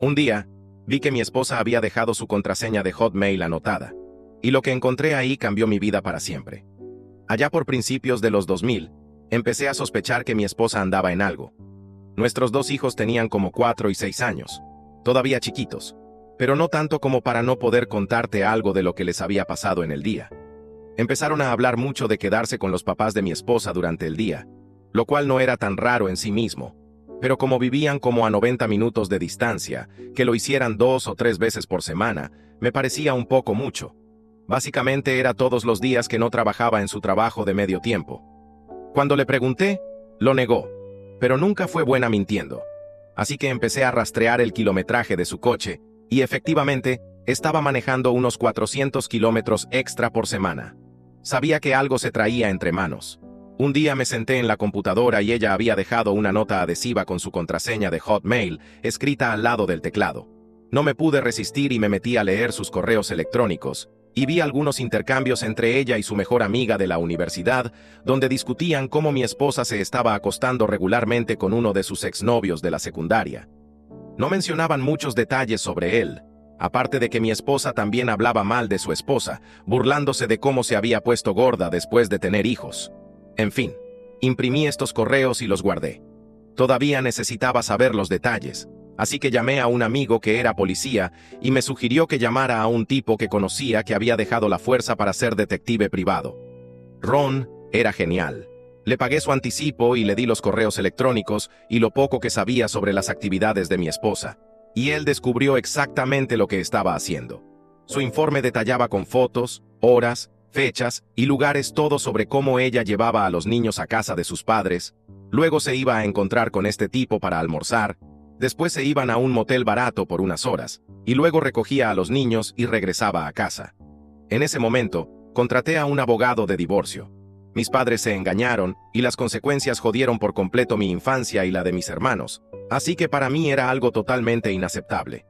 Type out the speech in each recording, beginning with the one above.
Un día, vi que mi esposa había dejado su contraseña de Hotmail anotada, y lo que encontré ahí cambió mi vida para siempre. Allá por principios de los 2000, empecé a sospechar que mi esposa andaba en algo. Nuestros dos hijos tenían como 4 y 6 años, todavía chiquitos, pero no tanto como para no poder contarte algo de lo que les había pasado en el día. Empezaron a hablar mucho de quedarse con los papás de mi esposa durante el día, lo cual no era tan raro en sí mismo, pero como vivían como a 90 minutos de distancia, que lo hicieran 2 o 3 veces por semana, me parecía un poco mucho. Básicamente era todos los días que no trabajaba en su trabajo de medio tiempo. Cuando le pregunté, lo negó, pero nunca fue buena mintiendo. Así que empecé a rastrear el kilometraje de su coche, y efectivamente, estaba manejando unos 400 kilómetros extra por semana. Sabía que algo se traía entre manos. Un día me senté en la computadora y ella había dejado una nota adhesiva con su contraseña de Hotmail escrita al lado del teclado. No me pude resistir y me metí a leer sus correos electrónicos, y vi algunos intercambios entre ella y su mejor amiga de la universidad, donde discutían cómo mi esposa se estaba acostando regularmente con uno de sus exnovios de la secundaria. No mencionaban muchos detalles sobre él, aparte de que mi esposa también hablaba mal de su esposa, burlándose de cómo se había puesto gorda después de tener hijos. En fin, imprimí estos correos y los guardé. Todavía necesitaba saber los detalles, así que llamé a un amigo que era policía y me sugirió que llamara a un tipo que conocía que había dejado la fuerza para ser detective privado. Ron era genial. Le pagué su anticipo y le di los correos electrónicos y lo poco que sabía sobre las actividades de mi esposa, y él descubrió exactamente lo que estaba haciendo. Su informe detallaba con fotos, horas, fechas y lugares todo sobre cómo ella llevaba a los niños a casa de sus padres, luego se iba a encontrar con este tipo para almorzar, después se iban a un motel barato por unas horas, y luego recogía a los niños y regresaba a casa. En ese momento, contraté a un abogado de divorcio. Mis padres se engañaron, y las consecuencias jodieron por completo mi infancia y la de mis hermanos, así que para mí era algo totalmente inaceptable.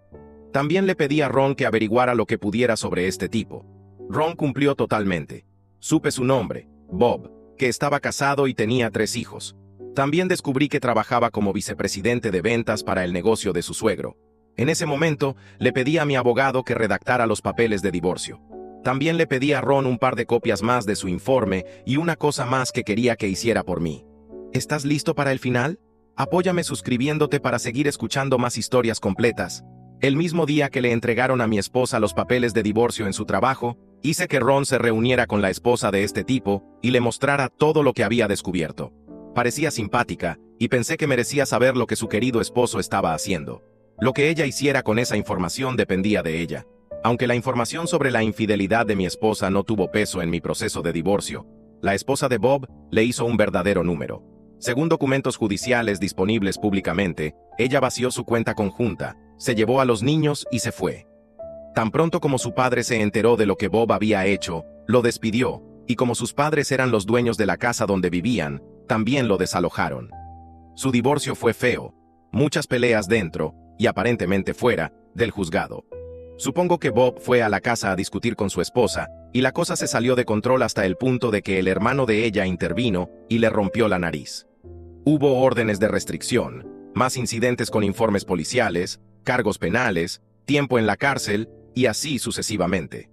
También le pedí a Ron que averiguara lo que pudiera sobre este tipo. Ron cumplió totalmente. Supe su nombre, Bob, que estaba casado y tenía 3 hijos. También descubrí que trabajaba como vicepresidente de ventas para el negocio de su suegro. En ese momento, le pedí a mi abogado que redactara los papeles de divorcio. También le pedí a Ron un par de copias más de su informe y una cosa más que quería que hiciera por mí. ¿Estás listo para el final? Apóyame suscribiéndote para seguir escuchando más historias completas. El mismo día que le entregaron a mi esposa los papeles de divorcio en su trabajo, hice que Ron se reuniera con la esposa de este tipo y le mostrara todo lo que había descubierto. Parecía simpática, y pensé que merecía saber lo que su querido esposo estaba haciendo. Lo que ella hiciera con esa información dependía de ella. Aunque la información sobre la infidelidad de mi esposa no tuvo peso en mi proceso de divorcio, la esposa de Bob le hizo un verdadero número. Según documentos judiciales disponibles públicamente, ella vació su cuenta conjunta, se llevó a los niños y se fue. Tan pronto como su padre se enteró de lo que Bob había hecho, lo despidió, y como sus padres eran los dueños de la casa donde vivían, también lo desalojaron. Su divorcio fue feo, muchas peleas dentro, y aparentemente fuera, del juzgado. Supongo que Bob fue a la casa a discutir con su esposa, y la cosa se salió de control hasta el punto de que el hermano de ella intervino y le rompió la nariz. Hubo órdenes de restricción, más incidentes con informes policiales, cargos penales, tiempo en la cárcel, y así sucesivamente.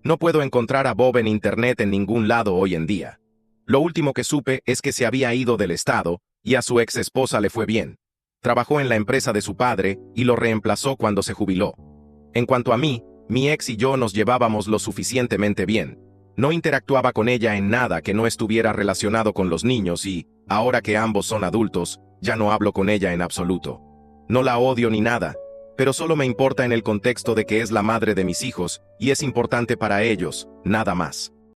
No puedo encontrar a Bob en internet en ningún lado hoy en día. Lo último que supe es que se había ido del estado, y a su ex esposa le fue bien. Trabajó en la empresa de su padre, y lo reemplazó cuando se jubiló. En cuanto a mí, mi ex y yo nos llevábamos lo suficientemente bien. No interactuaba con ella en nada que no estuviera relacionado con los niños y, ahora que ambos son adultos, ya no hablo con ella en absoluto. No la odio ni nada, pero solo me importa en el contexto de que es la madre de mis hijos, y es importante para ellos, nada más.